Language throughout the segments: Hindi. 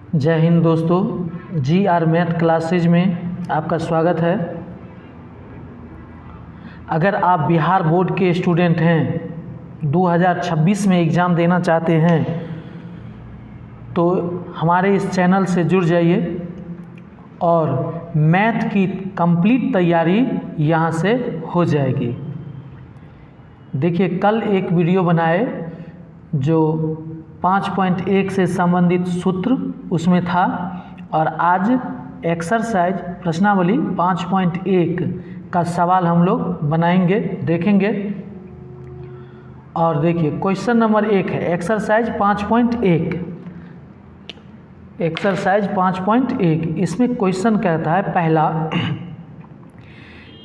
जय हिंद दोस्तों, GR मैथ क्लासेज में आपका स्वागत है। अगर आप बिहार बोर्ड के स्टूडेंट हैं, 2026 में एग्ज़ाम देना चाहते हैं तो हमारे इस चैनल से जुड़ जाइए और मैथ की कंप्लीट तैयारी यहाँ से हो जाएगी। देखिए, कल एक वीडियो बनाए जो 5.1 से संबंधित सूत्र उसमें था और आज एक्सरसाइज प्रश्नावली 5.1 का सवाल हम लोग बनाएंगे, देखेंगे। और देखिए, क्वेश्चन नंबर 1 है एक्सरसाइज 5.1। एक्सरसाइज 5.1 इसमें क्वेश्चन कहता है, पहला,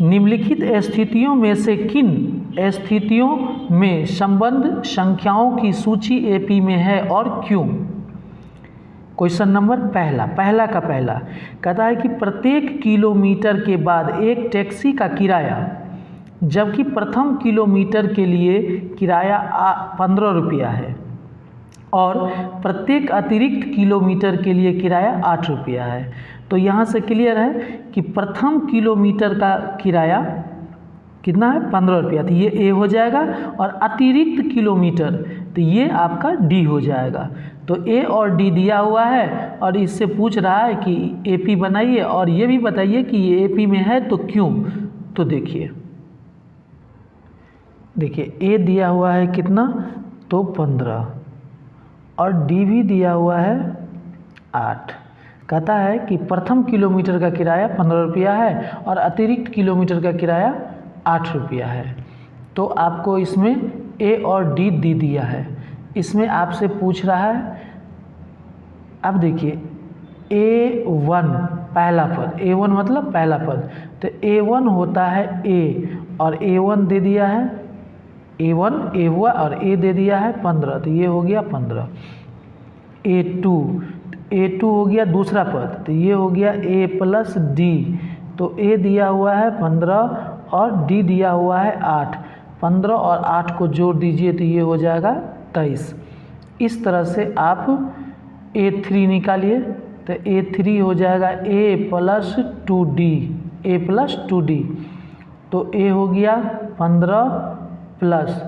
निम्नलिखित स्थितियों में से किन स्थितियों में संबंध संख्याओं की सूची एपी में है और क्यों। क्वेश्चन नंबर पहला का पहला कहता है कि प्रत्येक किलोमीटर के बाद एक टैक्सी का किराया, जबकि प्रथम किलोमीटर के लिए किराया 15 रुपया है और प्रत्येक अतिरिक्त किलोमीटर के लिए किराया 8 रुपया है। तो यहाँ से क्लियर है कि प्रथम किलोमीटर का किराया कितना है, 15 रुपया, तो ये ए हो जाएगा। और अतिरिक्त किलोमीटर तो ये आपका डी हो जाएगा। तो ए और डी दिया हुआ है और इससे पूछ रहा है कि एपी बनाइए और ये भी बताइए कि ये एपी में है तो क्यों। तो देखिए ए दिया हुआ है कितना, तो 15 और डी भी दिया हुआ है 8। कहता है कि प्रथम किलोमीटर का किराया 15 रुपया है और अतिरिक्त किलोमीटर का किराया 8 रुपया है। तो आपको इसमें ए और डी दे दिया है। इसमें आपसे पूछ रहा है, अब देखिए A1 पहला पद, A1 मतलब पहला पद, तो A1 होता है A और A1 दे दिया है, A1 A हुआ और A दे दिया है 15, तो ये हो गया 15। A2 हो गया दूसरा पद, तो ये हो गया A प्लस डी। तो A दिया हुआ है 15 और D दिया हुआ है 8। 15 और 8 को जोड़ दीजिए तो ये हो जाएगा 23। इस तरह से आप A3 निकालिए, तो A3 हो जाएगा A plus 2D, A plus 2D। तो A हो गया 15 प्लस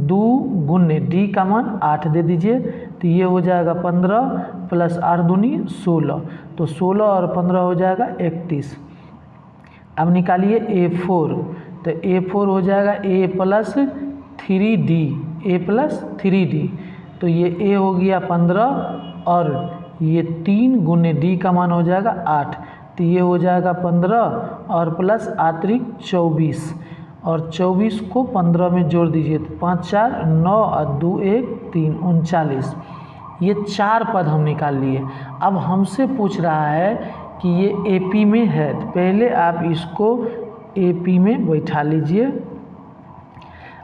2 गुने D का मान 8 दे दीजिए, तो ये हो जाएगा 15 प्लस 8 दूनी 16। तो 16 और 15 हो जाएगा 31। अब निकालिए A4, तो A4 हो जाएगा A plus 3D, A plus 3D। तो ये A हो गया 15 और ये 3 गुने D का मान हो जाएगा 8, तो ये हो जाएगा 15 और प्लस अतिरिक्त 24, और 24 को 15 में जोड़ दीजिए तो 5 4 9 और 2 1 3 39। ये 4 पद हम निकाल लिए। अब हमसे पूछ रहा है कि ये एपी में है, तो पहले आप इसको एपी में बैठा लीजिए।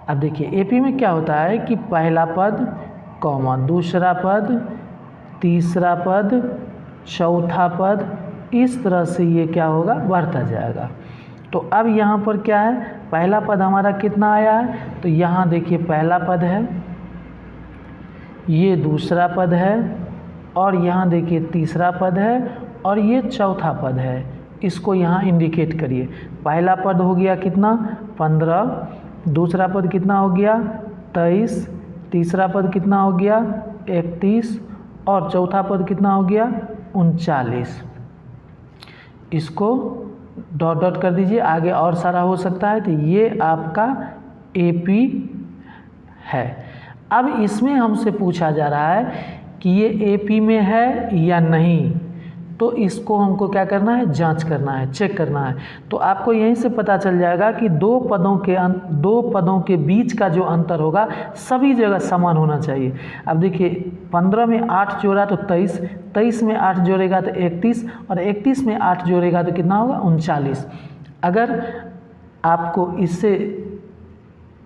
अब देखिए एपी में क्या होता है कि पहला पद कॉमा, दूसरा पद, तीसरा पद, चौथा पद, इस तरह से ये क्या होगा, बढ़ता जाएगा। तो अब यहाँ पर क्या है, पहला पद हमारा कितना आया है, तो यहाँ देखिए पहला पद है, ये दूसरा पद है और यहाँ देखिए तीसरा पद है और ये चौथा पद है। इसको यहाँ इंडिकेट करिए। पहला पद हो गया कितना, 15, दूसरा पद कितना हो गया 23, तीसरा पद कितना हो गया 31 और चौथा पद कितना हो गया 39। इसको डॉट डॉट कर दीजिए, आगे और सारा हो सकता है। तो ये आपका एपी है। अब इसमें हमसे पूछा जा रहा है कि ये एपी में है या नहीं, तो इसको हमको क्या करना है, जांच करना है, चेक करना है। तो आपको यहीं से पता चल जाएगा कि दो पदों के बीच का जो अंतर होगा सभी जगह समान होना चाहिए। अब देखिए 15 में 8 जोड़ा तो 23, 23 में 8 जोड़ेगा तो 31 और 31 में 8 जोड़ेगा तो कितना होगा 39।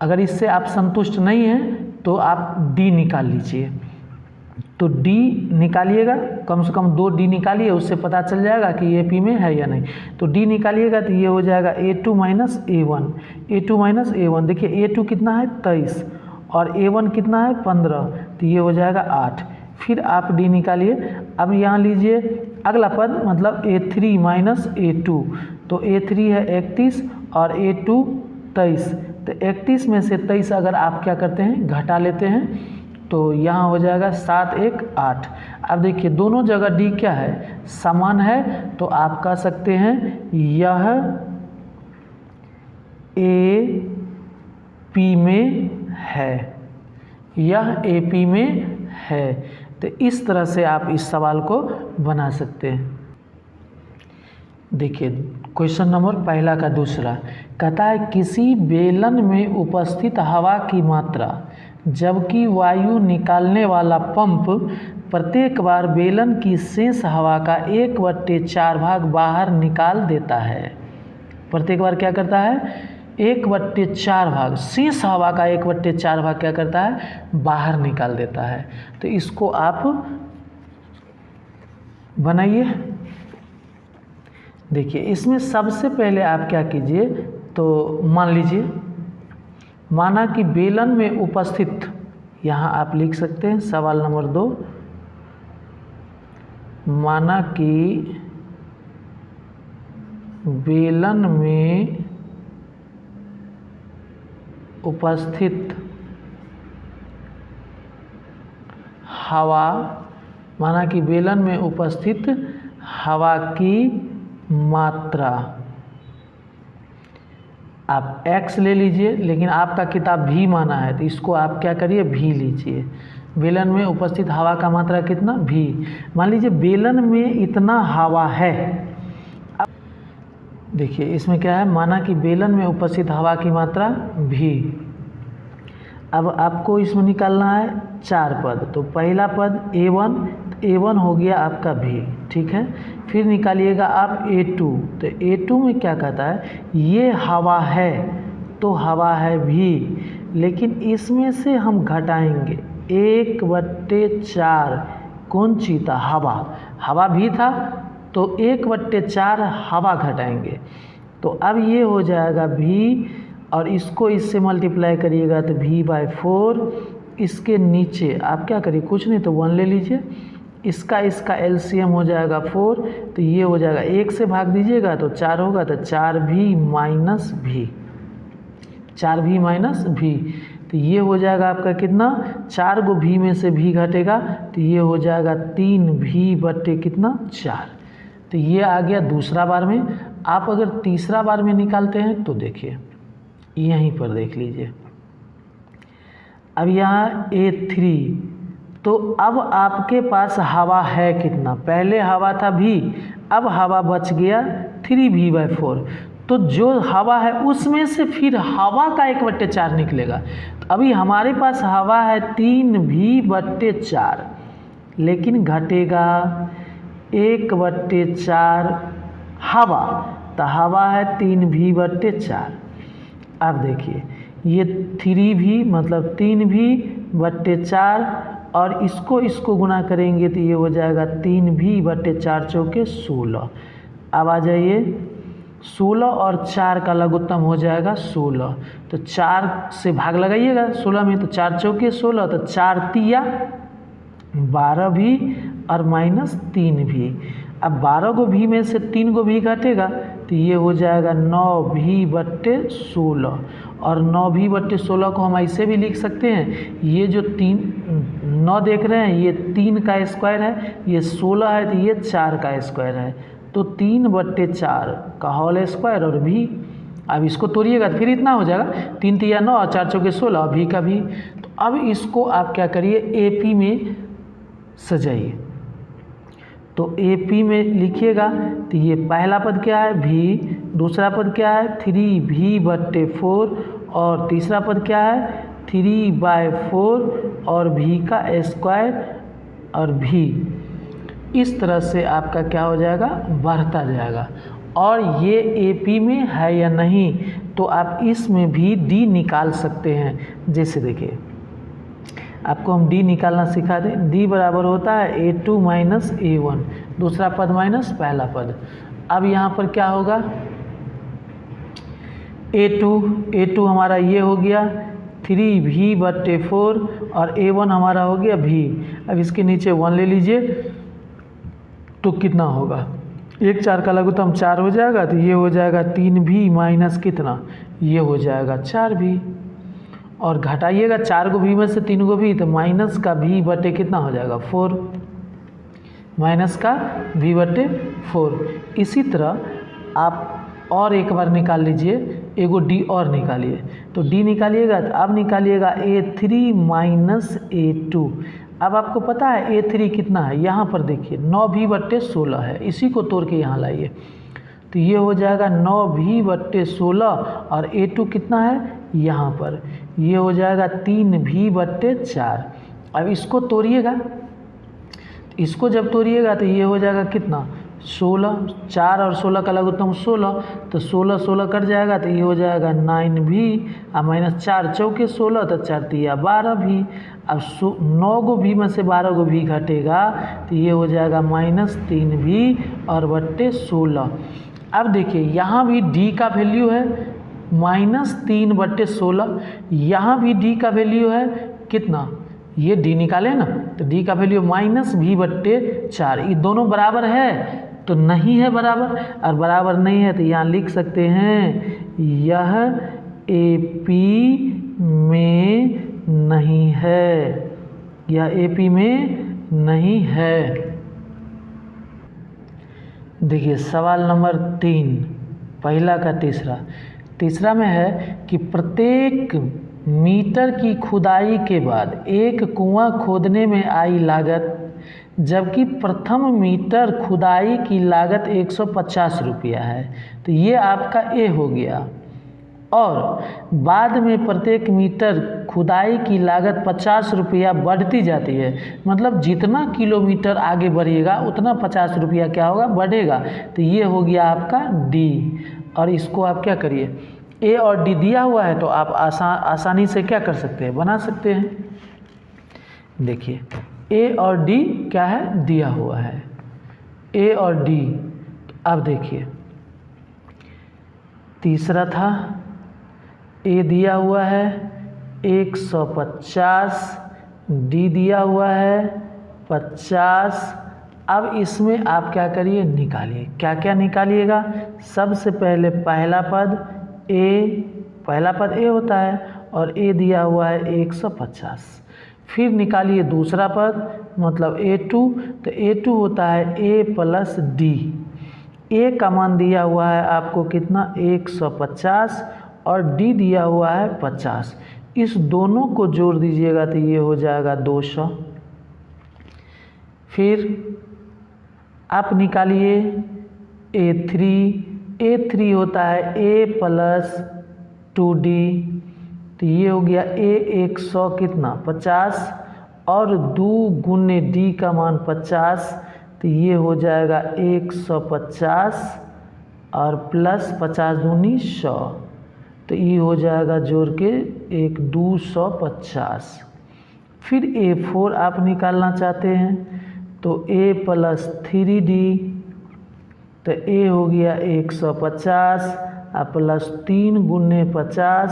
अगर इससे आप संतुष्ट नहीं हैं तो आप डी निकाल लीजिए। तो डी निकालिएगा, कम से कम 2 डी निकालिए, उससे पता चल जाएगा कि ये पी में है या नहीं। तो डी निकालिएगा तो ये हो जाएगा A2 minus A1, A2 minus A1। देखिए A2 कितना है 23 और A1 कितना है 15, तो ये हो जाएगा 8। फिर आप डी निकालिए, अब यहाँ लीजिए अगला पद मतलब A3 माइनस A2, तो A3 है 31 और A2 23, तो 31 में से 23 अगर आप क्या करते हैं घटा लेते हैं तो यहाँ हो जाएगा 7 1 8। अब देखिए दोनों जगह D क्या है समान है, तो आप कह सकते हैं यह AP में है, यह AP में है। तो इस तरह से आप इस सवाल को बना सकते हैं। देखिए क्वेश्चन नंबर पहला का दूसरा कहता है किसी बेलन में उपस्थित हवा की मात्रा जबकि वायु निकालने वाला पंप प्रत्येक बार बेलन की शेष हवा का 1/4 भाग बाहर निकाल देता है। प्रत्येक बार क्या करता है 1/4 भाग, शेष हवा का 1/4 भाग क्या करता है बाहर निकाल देता है। तो इसको आप बनाइए। देखिए इसमें सबसे पहले आप क्या कीजिए, तो मान लीजिए माना कि बेलन में उपस्थित, यहाँ आप लिख सकते हैं सवाल नंबर 2, माना कि बेलन में उपस्थित हवा, माना कि बेलन में उपस्थित हवा की मात्रा, आप x ले लीजिए, लेकिन आपका किताब v माना है तो इसको आप क्या करिए v लीजिए। बेलन में उपस्थित हवा का मात्रा कितना v, मान लीजिए बेलन में इतना हवा है। अब देखिए इसमें क्या है, माना कि बेलन में उपस्थित हवा की मात्रा v। अब आपको इसमें निकालना है 4 पद, तो पहला पद A1, A1 हो गया आपका v, ठीक है। फिर निकालिएगा आप A2, तो A2 में क्या कहता है ये हवा है तो हवा है v, लेकिन इसमें से हम घटाएंगे 1/4, कौन चीज़ था हवा, हवा भी था तो 1/4 हवा घटाएंगे, तो अब ये हो जाएगा v और इसको इससे मल्टीप्लाई करिएगा तो v/4। इसके नीचे आप क्या करिए कुछ नहीं तो 1 ले लीजिए, इसका एलसीएम हो जाएगा 4, तो ये हो जाएगा 1 से भाग दीजिएगा तो 4 होगा, तो 4v minus v, 4v minus v, तो ये हो जाएगा आपका कितना 4 को v में से v घटेगा तो ये हो जाएगा 3v कितना 4। तो ये आ गया दूसरा बार में। आप अगर तीसरा बार में निकालते हैं तो देखिए यहीं पर देख लीजिए, अब यहाँ A3, तो अब आपके पास हवा है कितना, पहले हवा था v, अब हवा बच गया 3v/4, तो जो हवा है उसमें से फिर हवा का 1/4 निकलेगा। तो अभी हमारे पास हवा है 3v/4, लेकिन घटेगा 1/4 हवा, तो हवा है 3v/4। अब देखिए ये 3v मतलब 3v/4 और इसको गुना करेंगे तो ये हो जाएगा 3v/4 चौके 16। अब आ जाइए 16 और 4 का लघुत्तम हो जाएगा 16, तो 4 से भाग लगाइएगा 16 में, तो 4 चौके 16, तो 4 तिया 12v और माइनस 3v। अब 12 को v में से 3 को v घटेगा तो ये हो जाएगा 9v/16, और 9v/16 को हम ऐसे भी लिख सकते हैं, ये जो 9 देख रहे हैं ये 3 का स्क्वायर है, ये 16 है तो ये 4 का स्क्वायर है, तो 3/4 का होल स्क्वायर और v। अब इसको तोड़िएगा तो फिर इतना हो जाएगा 3 तिया 9 और 4 चौके 16 और v का v। तो अब इसको आप क्या करिए AP में सजाइए, तो AP में लिखिएगा तो ये पहला पद क्या है v, दूसरा पद क्या है 3v/4 और तीसरा पद क्या है 3/4 और v का स्क्वायर और v। इस तरह से आपका क्या हो जाएगा बढ़ता जाएगा। और ये AP में है या नहीं तो आप इसमें भी D निकाल सकते हैं। जैसे देखिए आपको हम D निकालना सिखा दें। D बराबर होता है A2 माइनस A1, दूसरा पद माइनस पहला पद। अब यहाँ पर क्या होगा A2 हमारा ये हो गया 3v/4 और A1 हमारा हो गया v। अब इसके नीचे 1 ले लीजिए तो कितना होगा, 1 4 का लघुत्तम 4 हो जाएगा, तो ये हो जाएगा 3v माइनस कितना, ये हो जाएगा 4v। और घटाइएगा 4 को v में से 3 को v, तो माइनस का v बटे कितना हो जाएगा 4, माइनस का v बटे 4। इसी तरह आप और एक बार निकाल लीजिए, एगो d और निकालिए। तो d निकालिएगा तो अब निकालिएगा a3 माइनस a2। अब आपको पता है a3 कितना है, यहाँ पर देखिए 9v बट्टे 16 है, इसी को तोड़ के यहाँ लाइए, तो ये हो जाएगा 9v बट्टे 16। और a2 कितना है यहाँ पर, ये हो जाएगा 3v बट्टे 4। अब इसको तोड़िएगा, इसको जब तोड़िएगा तो ये हो जाएगा कितना 16, 4 और 16 का लघुत्तम 16, तो 16 16 कट जाएगा, तो ये हो जाएगा 9v और माइनस 4 चौके 16, तो 4 तिया 12v। अब 9 गो v में से 12 गो v घटेगा, तो ये हो जाएगा माइनस 3v और बट्टे 16। अब देखिए यहाँ भी d का वैल्यू है माइनस 3 बट्टे 16, यहाँ भी d का वैल्यू है कितना, ये d निकाले ना, तो d का वैल्यू माइनस v बट्टे 4। ये दोनों बराबर है तो नहीं है बराबर, और बराबर नहीं है तो यहाँ लिख सकते हैं यह AP में नहीं है, यह AP में नहीं है। देखिए सवाल नंबर 3 पहला का तीसरा में है कि प्रत्येक मीटर की खुदाई के बाद एक कुआं खोदने में आई लागत, जबकि प्रथम मीटर खुदाई की लागत 150 रुपया है, तो ये आपका ए हो गया। और बाद में प्रत्येक मीटर खुदाई की लागत 50 रुपया बढ़ती जाती है, मतलब जितना किलोमीटर आगे बढ़िएगा उतना 50 रुपया क्या होगा बढ़ेगा, तो ये हो गया आपका डी। और इसको आप क्या करिए, ए और डी दिया हुआ है तो आप आसानी से क्या कर सकते हैं, बना सकते हैं। देखिए ए और डी क्या है, दिया हुआ है ए और डी। अब देखिए तीसरा था ए दिया हुआ है 150, डी दिया हुआ है 50। अब इसमें आप क्या करिए, निकालिए, क्या क्या निकालिएगा। सबसे पहले पहला पद ए होता है और ए दिया हुआ है 150। फिर निकालिए दूसरा पद मतलब A2, तो A2 होता है A प्लस डी। ए का मान दिया हुआ है आपको कितना 150 और डी दिया हुआ है 50। इस दोनों को जोड़ दीजिएगा तो ये हो जाएगा 200। फिर आप निकालिए A3 होता है A प्लस 2D, तो ये हो गया A 100 कितना 50 और 2 गुने D का मान 50, तो ये हो जाएगा 150 और प्लस 50 दूनी 100, तो ये हो जाएगा जोड़ के 250। फिर A4 आप निकालना चाहते हैं तो A प्लस 3D, तो A हो गया 150 और प्लस 3 गुने 50,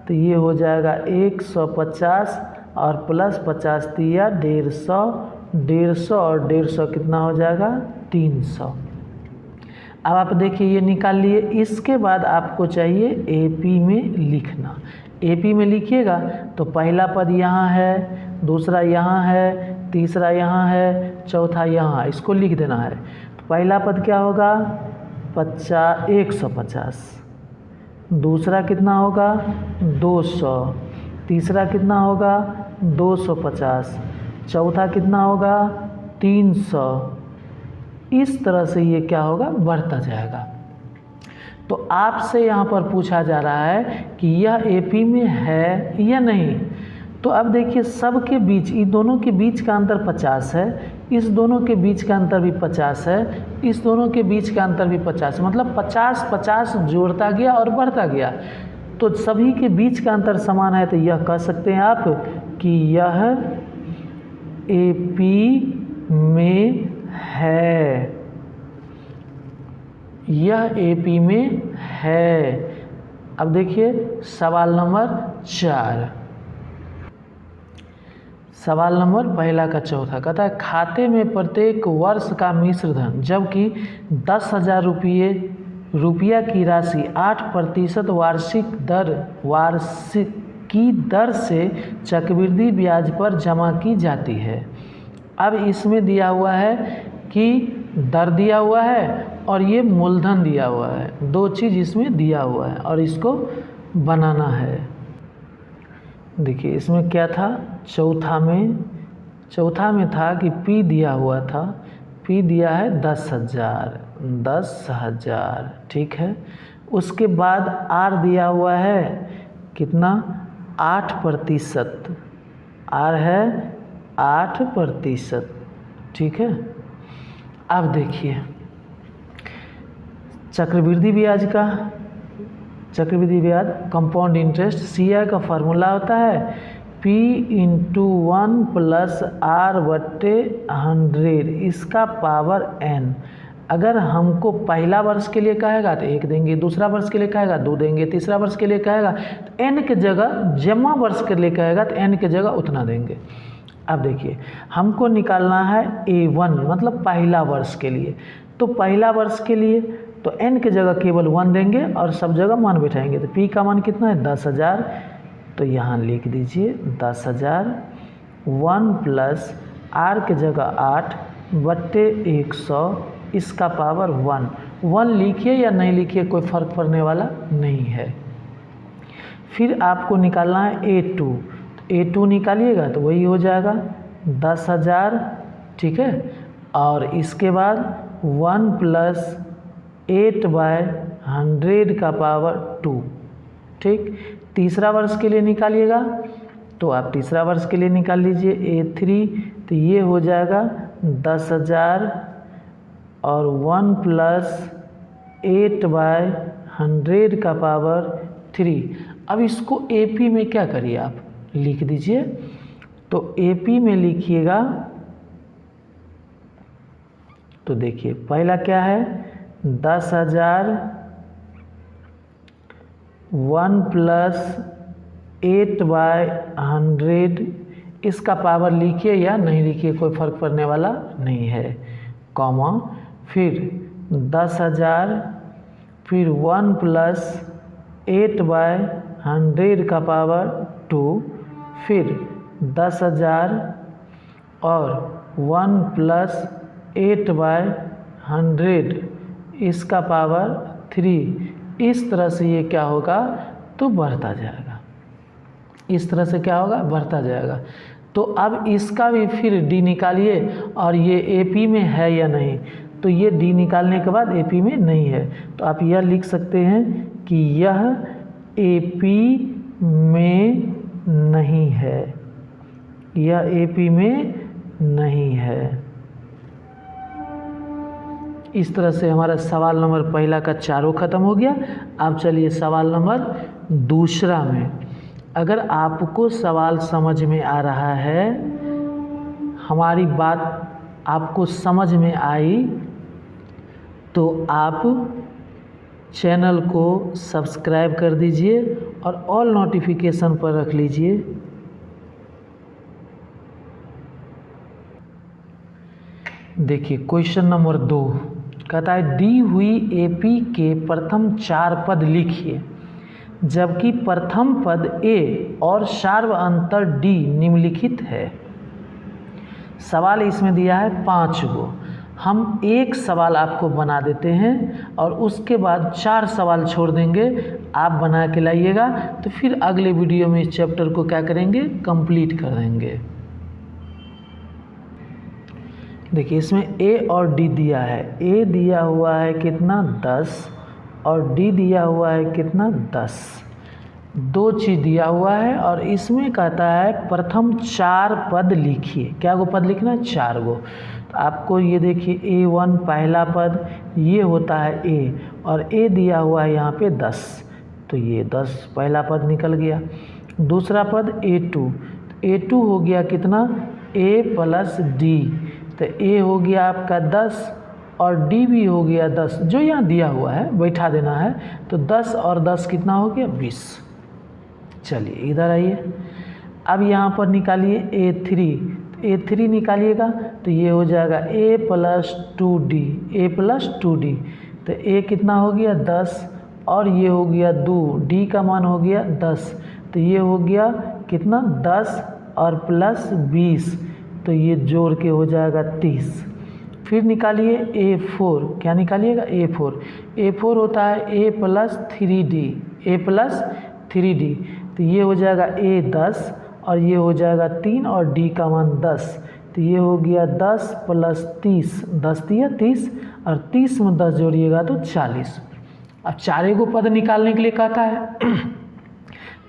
तो ये हो जाएगा 150 और प्लस 50 दिया 150 और 150 कितना हो जाएगा 300। अब आप देखिए ये निकाल लिए। इसके बाद आपको चाहिए AP में लिखना। AP में लिखिएगा तो पहला पद यहाँ है, दूसरा यहाँ है, तीसरा यहाँ है, चौथा यहाँ है, इसको लिख देना है। तो पहला पद क्या होगा 150, दूसरा कितना होगा 200, तीसरा कितना होगा 250, चौथा कितना होगा 300। इस तरह से ये क्या होगा बढ़ता जाएगा। तो आपसे यहाँ पर पूछा जा रहा है कि यह AP में है या नहीं। तो अब देखिए सबके बीच, इन दोनों के बीच का अंतर 50 है, इस दोनों के बीच का अंतर भी 50 है, इस दोनों के बीच का अंतर भी 50, मतलब 50-50 जोड़ता गया और बढ़ता गया। तो सभी के बीच का अंतर समान है, तो यह कह सकते हैं आप कि यह AP में है, यह AP में है। अब देखिए सवाल नंबर 4। सवाल नंबर पहला का चौथा कहता है खाते में प्रत्येक वर्ष का मिश्र धन जबकि 10,000 रुपया की राशि 8% वार्षिकी दर से चक्रवृद्धि ब्याज पर जमा की जाती है। अब इसमें दिया हुआ है कि दर दिया हुआ है और ये मूलधन दिया हुआ है, दो चीज़ इसमें दिया हुआ है और इसको बनाना है। देखिए इसमें क्या था, चौथा में था कि P दिया हुआ था, P दिया है 10,000, ठीक है। उसके बाद R दिया हुआ है कितना, 8%, R है 8%, ठीक है। अब देखिए चक्रवृद्धि ब्याज कंपाउंड इंटरेस्ट CI का फार्मूला होता है P × 1 + R/100, इसका पावर n। अगर हमको पहला वर्ष के लिए कहेगा तो 1 देंगे, दूसरा वर्ष के लिए कहेगा 2 देंगे, तीसरा वर्ष के लिए कहेगा तो n के जगह, जमा वर्ष के लिए कहेगा तो n के जगह उतना देंगे। अब देखिए हमको निकालना है A1 मतलब पहला वर्ष के लिए, तो पहला वर्ष के लिए तो n के जगह केवल 1 देंगे और सब जगह मान बैठाएंगे। तो P का मान कितना है 10,000, तो यहाँ लिख दीजिए 10,000, 1 + R के जगह 8/100, इसका पावर 1 लिखिए या नहीं लिखिए कोई फ़र्क पड़ने वाला नहीं है। फिर आपको निकालना है A2, A2 निकालिएगा तो वही हो जाएगा 10,000, ठीक है। और इसके बाद 1 + 8/100 का पावर 2, ठीक। तीसरा वर्ष के लिए निकालिएगा तो आप तीसरा वर्ष के लिए निकाल लीजिए A3, तो ये हो जाएगा 10,000 और 1 + 8/100 का पावर 3। अब इसको AP में क्या करिए, आप लिख दीजिए। तो AP में लिखिएगा तो देखिए पहला क्या है 10,000, 1 + 8/100, इसका पावर लिखिए या नहीं लिखिए कोई फ़र्क पड़ने वाला नहीं है, कॉमा, फिर 10,000, फिर 1 + 8/100 का पावर 2, फिर 10,000 और 1 + 8/100 इसका पावर 3। इस तरह से ये क्या होगा तो बढ़ता जाएगा, इस तरह से क्या होगा बढ़ता जाएगा। तो अब इसका भी फिर D निकालिए और ये AP में है या नहीं, तो ये D निकालने के बाद AP में नहीं है, तो आप यह लिख सकते हैं कि यह AP में नहीं है, यह AP में नहीं है। इस तरह से हमारा सवाल नंबर पहला का चारों ख़त्म हो गया। अब चलिए सवाल नंबर दूसरा में। अगर आपको सवाल समझ में आ रहा है, हमारी बात आपको समझ में आई, तो आप चैनल को सब्सक्राइब कर दीजिए और ऑल नोटिफिकेशन पर रख लीजिए। देखिए क्वेश्चन नंबर 2 कहता है दी हुई AP के प्रथम 4 पद लिखिए, जबकि प्रथम पद A और सार्व अंतर D निम्नलिखित है। सवाल इसमें दिया है 5 गो, हम एक सवाल आपको बना देते हैं और उसके बाद 4 सवाल छोड़ देंगे, आप बना के लाइएगा, तो फिर अगले वीडियो में इस चैप्टर को क्या करेंगे कंप्लीट कर देंगे। देखिए इसमें A और D दिया है, A दिया हुआ है कितना 10 और D दिया हुआ है कितना 10, दो चीज़ दिया हुआ है। और इसमें कहता है प्रथम 4 पद लिखिए, क्या गो पद लिखना है 4 गो। तो आपको ये देखिए A1 पहला पद ये होता है A और A दिया हुआ है यहाँ पे 10, तो ये 10 पहला पद निकल गया। दूसरा पद A2, A2 हो गया कितना A + D, तो A हो गया आपका 10 और D भी हो गया 10, जो यहाँ दिया हुआ है बैठा देना है, तो 10 और 10 कितना हो गया 20। चलिए इधर आइए, अब यहाँ पर निकालिए A3, A3 निकालिएगा तो ये हो जाएगा A plus 2D, A plus 2D। तो A कितना हो गया 10 और ये हो गया 2, D का मान हो गया 10, तो ये हो गया कितना 10 और प्लस 20, तो ये जोड़ के हो जाएगा 30। फिर निकालिए A4, क्या निकालिएगा A4, A4 होता है A plus 3D, A plus 3D, तो ये हो जाएगा A 10 और ये हो जाएगा 3 और D का मान 10, तो ये हो गया 10 प्लस 30, 10 दिया 30 और 30 में 10 जोड़िएगा तो 40। अब चारे को पद निकालने के लिए कहता है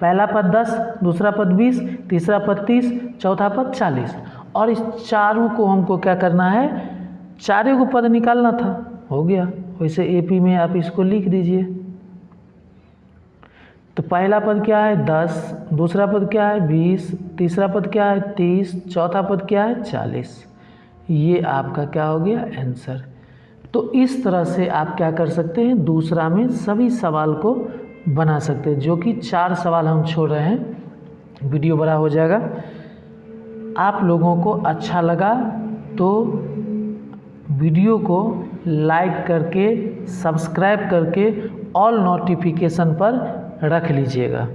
पहला पद 10, दूसरा पद 20, तीसरा पद 30, चौथा पद 40, और इस चारों को हमको क्या करना है, चारे को पद निकालना था। हो गया, वैसे AP में आप इसको लिख दीजिए। तो पहला पद क्या है 10, दूसरा पद क्या है 20, तीसरा पद क्या है 30, चौथा पद क्या है 40। ये आपका क्या हो गया आंसर। तो इस तरह से आप क्या कर सकते हैं, दूसरा में सभी सवाल को बना सकते हैं, जो कि 4 सवाल हम छोड़ रहे हैं। वीडियो बड़ा हो जाएगा। आप लोगों को अच्छा लगा तो वीडियो को लाइक करके, सब्सक्राइब करके ऑल नोटिफिकेशन पर रख लीजिएगा।